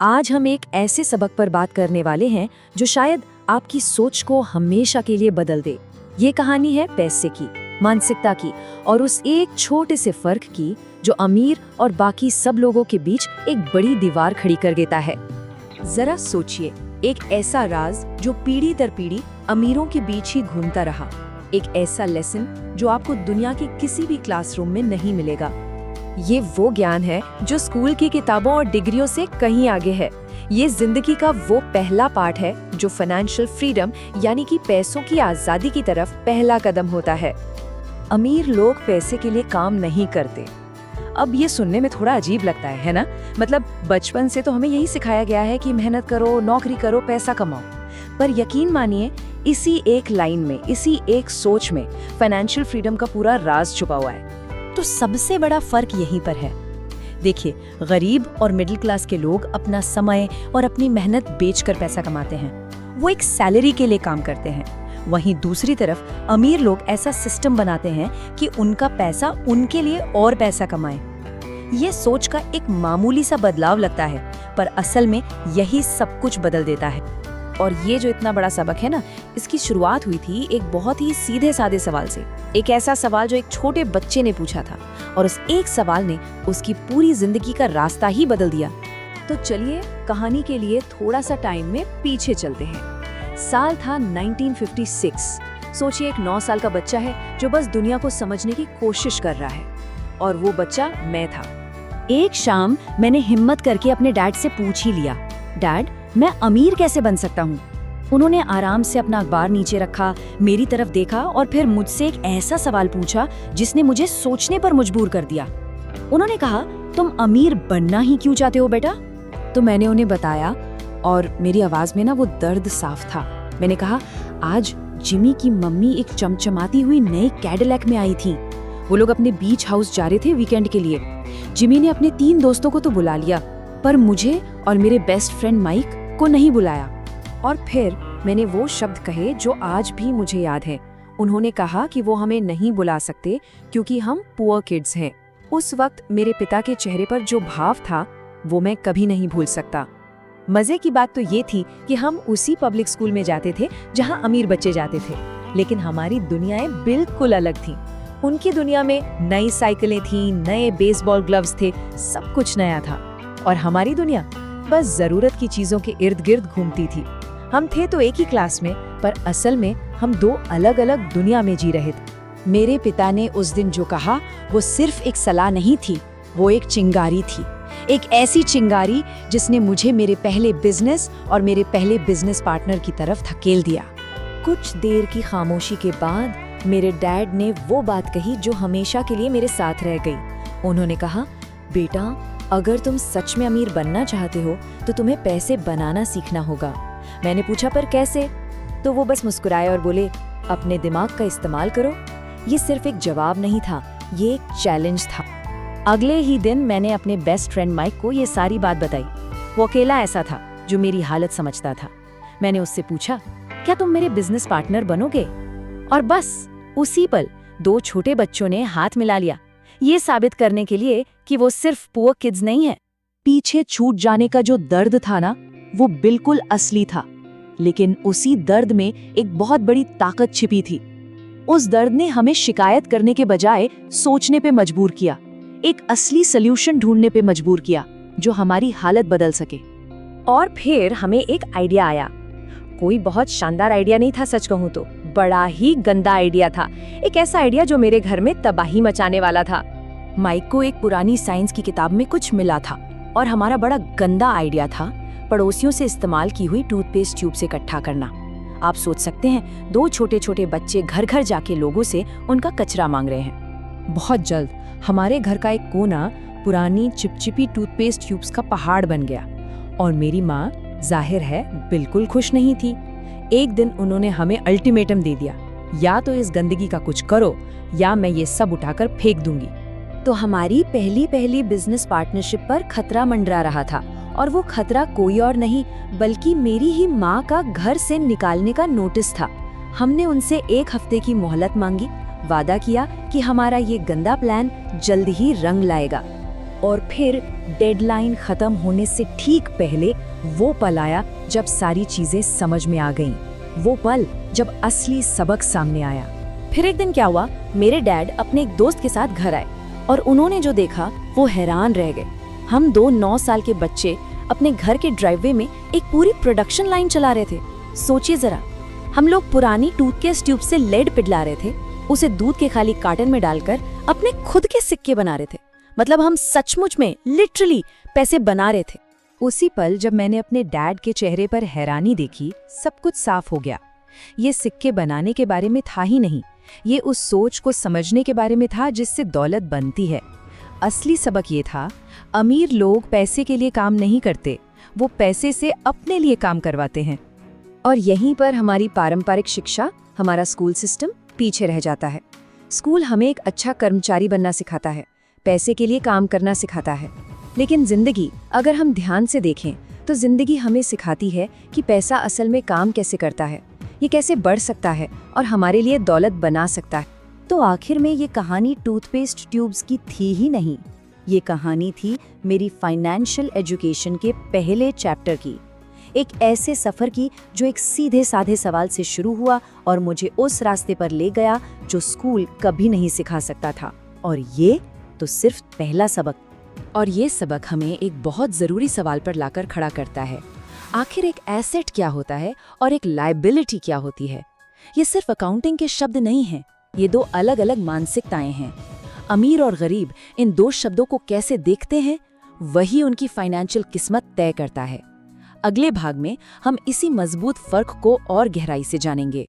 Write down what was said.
आज हम एक ऐसे सबक पर बात करने वाले हैं जो शायद आपकी सोच को हमेशा के लिए बदल दे। ये कहानी है पैसे की, मानसिकता की और उस एक छोटे से फर्क की जो अमीर और बाकी सब लोगों के बीच एक बड़ी दीवार खड़ी कर देता है। जरा सोचिए, एक ऐसा राज जो पीढ़ी दर पीढ़ी अमीरों के बीच ही घूमता रहा, एक ऐसा लेसन जो आपको दुनिया के किसी भी क्लासरूम में नहीं मिलेगा। ये वो ज्ञान है जो स्कूल की किताबों और डिग्रियों से कहीं आगे है। ये जिंदगी का वो पहला पार्ट है जो फाइनेंशियल फ्रीडम यानी कि पैसों की आजादी की तरफ पहला कदम होता है। अमीर लोग पैसे के लिए काम नहीं करते। अब ये सुनने में थोड़ा अजीब लगता है ना? मतलब बचपन से तो हमें यही सिखाया गया है कि मेहनत करो, नौकरी करो, पैसा कमाओ। पर यकीन मानिए, इसी एक लाइन में, इसी एक सोच में फाइनेंशियल फ्रीडम का पूरा राज छुपा हुआ है। तो सबसे बड़ा फर्क यहीं पर है। देखिए, गरीब और मिडिल क्लास के लोग अपना समय और अपनी मेहनत बेचकर पैसा कमाते हैं। वो एक सैलरी के लिए काम करते हैं। वहीं दूसरी तरफ अमीर लोग ऐसा सिस्टम बनाते हैं कि उनका पैसा उनके लिए और पैसा कमाए। ये सोच का एक मामूली सा बदलाव लगता है, पर असल में यही सब कुछ बदल देता है। और ये जो इतना बड़ा सबक है ना, इसकी शुरुआत हुई थी एक बहुत ही सीधे साधे सवाल से। एक ऐसा सवाल जो एक छोटे बच्चे ने पूछा था, और उस एक सवाल ने उसकी पूरी जिंदगी का रास्ता ही बदल दिया। तो चलिए कहानी के लिए थोड़ा सा टाइम में पीछे चलते हैं। साल था 1956। सोचिए, एक 9 साल का बच्चा है जो बस दुनिया को समझने की कोशिश कर रहा है, और वो बच्चा मैं था। एक शाम मैंने हिम्मत करके अपने डैड से पूछ ही लिया, डैड, मैं अमीर कैसे बन सकता हूँ? उन्होंने आराम से अपना अखबार नीचे रखा, मेरी तरफ देखा और फिर मुझसे एक ऐसा सवाल पूछा जिसने मुझे सोचने पर मजबूर कर दिया। उन्होंने कहा, तुम अमीर बनना ही क्यों चाहते हो बेटा? तो मैंने उन्हें बताया, और मेरी आवाज में ना वो दर्द साफ था। मैंने कहा, आज जिमी की मम्मी एक चमचमाती हुई नई कैडिलैक में आई थी। वो लोग अपने बीच हाउस जा रहे थे वीकेंड के लिए। जिमी ने अपने 3 दोस्तों को तो बुला लिया, पर मुझे और मेरे बेस्ट फ्रेंड माइक को नहीं बुलाया। और फिर मैंने वो शब्द कहे जो आज भी मुझे याद है। उन्होंने कहा कि वो हमें नहीं बुला सकते क्योंकि हम पुअर किड्स हैं। उस वक्त मेरे पिता के चेहरे पर जो भाव था वो मैं कभी नहीं भूल सकता। मजे की बात तो ये थी कि हम उसी पब्लिक स्कूल में जाते थे जहां अमीर बच्चे जाते थे, लेकिन हमारी दुनियाएं बिल्कुल अलग थीं। उनकी दुनिया में नई साइकिलें थीं, नए बेसबॉल ग्लव्स थे, सब कुछ नया था। और हमारी दुनिया बस जरूरत की चीजों के इर्द गिर्द घूमती थी। हम थे तो एक ही क्लास में, पर असल में हम 2 अलग अलग दुनिया में जी रहे थे। मेरे पिता ने उस दिन जो कहा वो सिर्फ एक सलाह नहीं थी, वो एक चिंगारी थी। एक ऐसी चिंगारी जिसने मुझे मेरे पहले बिजनेस और मेरे पहले बिजनेस पार्टनर की तरफ धकेल दिया। कुछ देर की खामोशी के बाद मेरे डैड ने वो बात कही जो हमेशा के लिए मेरे साथ रह गई। उन्होंने कहा, बेटा, अगर तुम सच में अमीर बनना चाहते हो तो तुम्हें पैसे बनाना सीखना होगा। मैंने पूछा, पर कैसे? तो वो बस मुस्कुराए और बोले, अपने दिमाग का इस्तेमाल करो। ये सिर्फ एक जवाब नहीं था, ये एक चैलेंज था। अगले ही दिन मैंने अपने बेस्ट फ्रेंड माइक को ये सारी बात बताई। वो अकेला ऐसा था जो मेरी हालत समझता था। मैंने उससे पूछा, क्या तुम मेरे बिजनेस पार्टनर बनोगे? और बस उसी पल 2 छोटे बच्चों ने हाथ मिला लिया, ये साबित करने के लिए कि वो सिर्फ पुअर किड्स नहीं है। पीछे छूट जाने का जो दर्द था ना, वो बिल्कुल असली था, लेकिन उसी दर्द में एक बहुत बड़ी ताकत छिपी थी। उस दर्द ने हमें शिकायत करने के बजाय सोचने पे मजबूर किया, एक असली सल्यूशन ढूंढने पे मजबूर किया जो हमारी हालत बदल सके। और फिर हमें एक आइडिया आया। कोई बहुत शानदार आइडिया नहीं था, सच कहूं तो बड़ा ही गंदा आइडिया था। एक ऐसा आइडिया जो मेरे घर में तबाही मचाने वाला था। माइक को एक पुरानी साइंस की किताब में कुछ मिला था, और हमारा बड़ा गंदा आइडिया था पड़ोसियों से इस्तेमाल की हुई टूथपेस्ट ट्यूब से इकट्ठा करना। आप सोच सकते हैं, 2 छोटे छोटे बच्चे घर घर जाके लोगों से उनका कचरा मांग रहे हैं। बहुत जल्द हमारे घर का एक कोना पुरानी चिपचिपी टूथपेस्ट ट्यूब्स का पहाड़ बन गया, और मेरी माँ जाहिर है बिल्कुल खुश नहीं थी। एक दिन उन्होंने हमें अल्टीमेटम दे दिया, या तो इस गंदगी का कुछ करो या मैं ये सब उठाकर फेंक दूंगी। तो हमारी पहली बिजनेस पार्टनरशिप पर खतरा मंडरा रहा था, और वो खतरा कोई और नहीं बल्कि मेरी ही माँ का घर से निकालने का नोटिस था। हमने उनसे 1 हफ्ते की मोहलत मांगी, वादा किया कि हमारा ये गंदा प्लान जल्द ही रंग लाएगा। और फिर डेडलाइन खत्म होने से ठीक पहले वो पल आया जब सारी चीजें समझ में आ गईं। वो पल जब असली सबक सामने आया। फिर एक दिन क्या हुआ, मेरे डैड अपने एक दोस्त के साथ घर आए और उन्होंने जो देखा वो हैरान रह गए। हम 9 साल के बच्चे अपने घर के ड्राइववे में एक पूरी प्रोडक्शन लाइन चला रहे थे। सोचिए जरा, हम लोग पुरानी टूथपेस्ट ट्यूब से लेड पिघला रहे थे, उसे दूध के खाली कार्टन में डालकर अपने खुद के सिक्के बना रहे थे। मतलब हम सचमुच में लिटरली पैसे बना रहे थे। उसी पल जब मैंने अपने डैड के चेहरे पर हैरानी देखी, सब कुछ साफ हो गया। ये सिक्के बनाने के बारे में था ही नहीं, ये उस सोच को समझने के बारे में था जिससे दौलत बनती है। असली सबक ये था, अमीर लोग पैसे के लिए काम नहीं करते, वो पैसे से अपने लिए काम करवाते हैं। और यहीं पर हमारी पारंपरिक शिक्षा, हमारा स्कूल सिस्टम पीछे रह जाता है। स्कूल हमें एक अच्छा कर्मचारी बनना सिखाता है, पैसे के लिए काम करना सिखाता है। लेकिन जिंदगी, अगर हम ध्यान से देखें तो जिंदगी हमें सिखाती है कि पैसा असल में काम कैसे करता है, ये कैसे बढ़ सकता है और हमारे लिए दौलत बना सकता है। तो आखिर में ये कहानी टूथपेस्ट ट्यूब्स की थी ही नहीं, ये कहानी थी मेरी फाइनेंशियल एजुकेशन के पहले चैप्टर की। एक ऐसे सफर की जो एक सीधे साधे सवाल से शुरू हुआ और मुझे उस रास्ते पर ले गया जो स्कूल कभी नहीं सिखा सकता था। और ये तो सिर्फ पहला सबक। और ये सबक हमें एक बहुत जरूरी सवाल पर लाकर खड़ा करता है, आखिर एक एसेट क्या होता है और एक लायबिलिटी क्या होती है। ये सिर्फ अकाउंटिंग के शब्द नहीं हैं, ये दो अलग अलग मानसिकताएं हैं। अमीर और गरीब इन दो शब्दों को कैसे देखते हैं, वही उनकी फाइनेंशियल किस्मत तय करता है। अगले भाग में हम इसी मजबूत फर्क को और गहराई से जानेंगे।